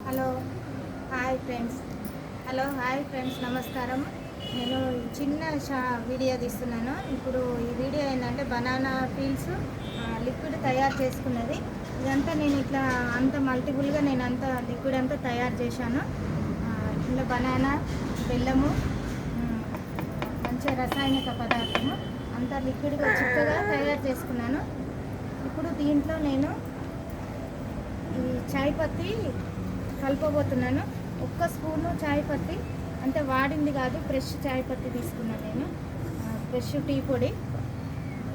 Hello hi friends. నమస్కారం. నేను చిన్న వీడియో తీస్తున్నాను. ఇప్పుడు ఈ వీడియో ఏంటంటే బనానా పీల్స్ లిక్విడ్ తయారు చేసుకున్నది. ఇదంతా నేను ఇట్లా అంత మల్టిపుల్గా నేను అంత లిక్విడ్ అంతా తయారు చేశాను. ఇలా బనానా, బెల్లము, మంచి రసాయనిక పదార్థము అంతా లిక్విడ్గా చిక్కగా తయారు చేసుకున్నాను. ఇప్పుడు దీంట్లో నేను ఈ చాయ్ పత్తి కలపబోతున్నాను. ఒక్క స్పూను చాయ్ పత్తి, అంటే వాడింది కాదు, ఫ్రెష్ చాయ్ పత్తి తీసుకున్నాను నేను. ఫ్రెష్ టీ పొడి,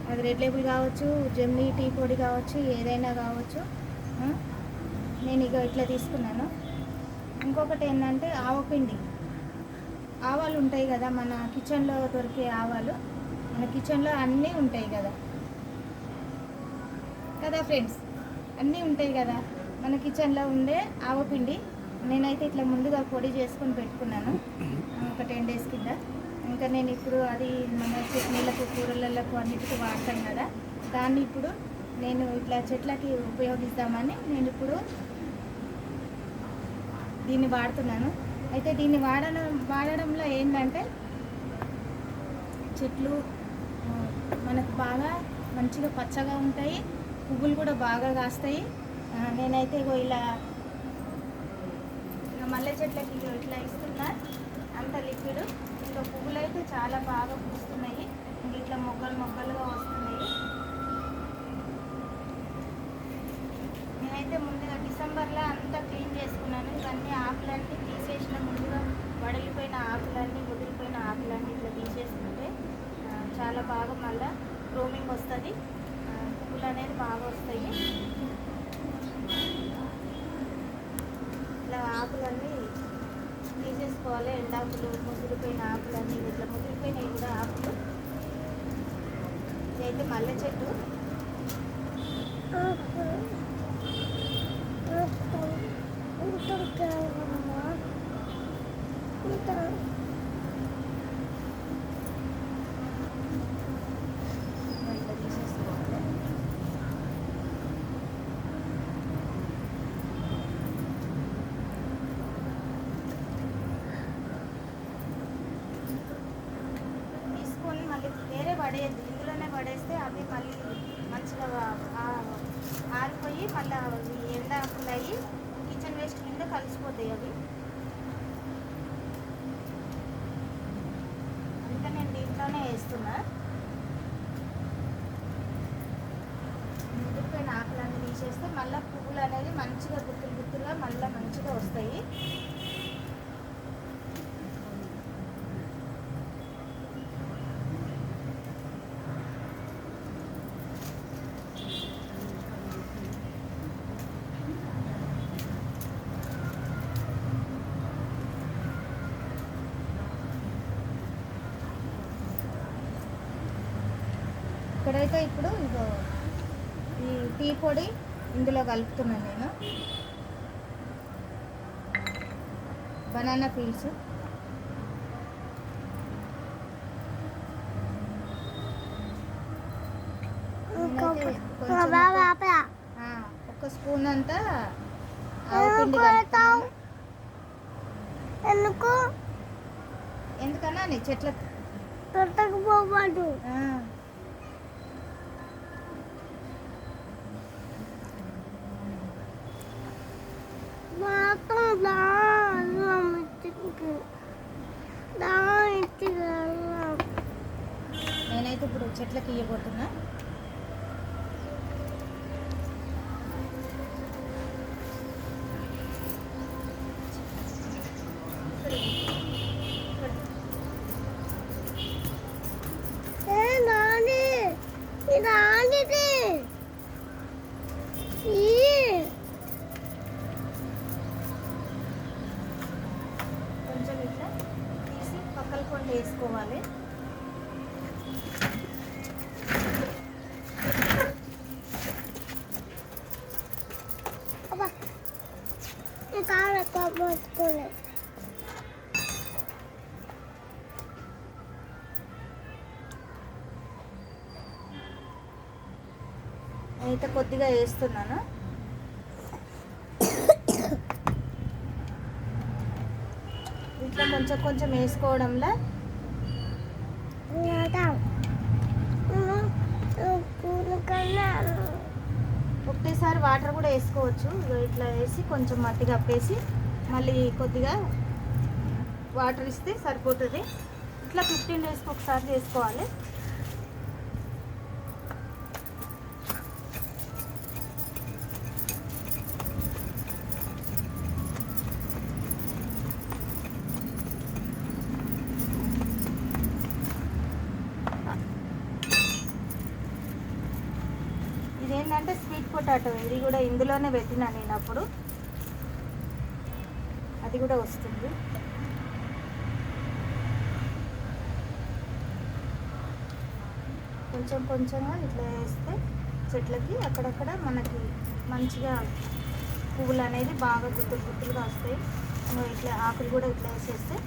అది రెడ్ లేబుల్ కావచ్చు, జెమ్నీ టీ పొడి కావచ్చు, ఏదైనా కావచ్చు. నేను ఇక ఇట్లా తీసుకున్నాను. ఇంకొకటి ఏంటంటే ఆవపిండి. ఆవాలు ఉంటాయి కదా, మన కిచెన్లో దొరికే ఆవాలు, మన కిచెన్లో అన్నీ ఉంటాయి కదా ఫ్రెండ్స్, అన్నీ ఉంటాయి కదా మన కిచెన్లో ఉండే ఆవపిండి. నేనైతే ఇట్లా ముందుగా పొడి చేసుకొని పెట్టుకున్నాను ఒక 10 days కింద. ఇంకా నేను ఇప్పుడు అది మన చట్నీలకు, కూరలకు అన్నిటికీ వాడతాం కదా, దాన్ని ఇప్పుడు నేను ఇట్లా చెట్లకి ఉపయోగిస్తామని నేను ఇప్పుడు దీన్ని వాడుతున్నాను. అయితే దీన్ని వాడడంలో ఏంటంటే చెట్లు మనకు బాగా మంచిగా పచ్చగా ఉంటాయి, పువ్వులు కూడా బాగా కాస్తాయి. నేనైతే ఇలా మల్లె చెట్లకి ఇట్లా ఇస్తున్నా అంత లిక్విడ్. ఇంకా పువ్వులు అయితే చాలా బాగా పూస్తున్నాయి, ఇంక ఇట్లా మొగ్గలుగా వస్తున్నాయి. నేనైతే ముందుగా డిసెంబర్లో అంతా క్లీన్ చేసుకున్నాను. ఇవన్నీ ఆకులన్నీ తీసేసిన, ముందుగా వడిలిపోయిన ఆకులన్నీ, ముదిరిపోయిన ఆకులన్నీ ఇట్లా తీసేసుకుంటే చాలా బాగా మళ్ళీ గ్రోమింగ్ వస్తుంది, పువ్వులు అనేది బాగా వస్తాయి. ఇట్లా ఆకులన్నీ తీసేసుకోవాలి. ఎండాకులు, ముదిరిపోయిన ఆకులన్నీ, ఇట్లా ముదిరిపోయినవి కూడా ఆకులు. ఇదైతే మల్లె చెట్టు. వేరే పడేయద్దు, ఇందులోనే పడేస్తే అవి మళ్ళీ మంచిగా ఆరిపోయి మళ్ళీ ఎండాకులు అయ్యి కిచెన్ వేస్ట్ కింద కలిసిపోతాయి అవి. అందుకే నేను దీంట్లోనే వేస్తున్నా. ముదిరిపోయిన ఆకులన్నీ తీసేస్తే మళ్ళీ పువ్వులు అనేది మంచిగా గుత్తులుగా మళ్ళీ మంచిగా వస్తాయి. ఇక్కడైతే ఇప్పుడు ఇదో ఈ టీ పొడి ఇందులో కలుపుతున్నాను నేను. బనానా పీల్స్, ఒక స్పూన్ అంతా ఆవపిండి కలుపుతున్నాను. ఎందుకన్నా నీ చెట్లకు నేనైతే ఇప్పుడు చెట్లకి ఇవ్వబోతున్నా. కొంచెం ఇట్లా తీసి పక్కల కొండ వేసుకోవాలి. నేనైతే కొద్దిగా వేస్తున్నాను. ఇట్లా కొంచెం కొంచెం వేసుకోవడంలో ఒకటేసారి వాటర్ కూడా వేసుకోవచ్చు. ఇట్లా వేసి కొంచెం మట్టి కప్పేసి మళ్ళీ కొద్దిగా వాటర్ ఇస్తే సరిపోతుంది. ఇట్లా 15 డేస్కి ఒకసారి చేసుకోవాలి. ఇదేంటంటే స్వీట్ పొటాటో, ఇది కూడా ఇందులోనే పెట్టినా నేను అప్పుడు, అది కూడా వస్తుంది. కొంచెం కొంచెంగా ఇట్లా వేస్తే చెట్లకి అక్కడక్కడ మనకి మంచిగా పువ్వులు అనేది బాగా గుత్తులుగా వస్తాయి. ఇట్లా ఆకులు కూడా ఇట్లా వేసేస్తే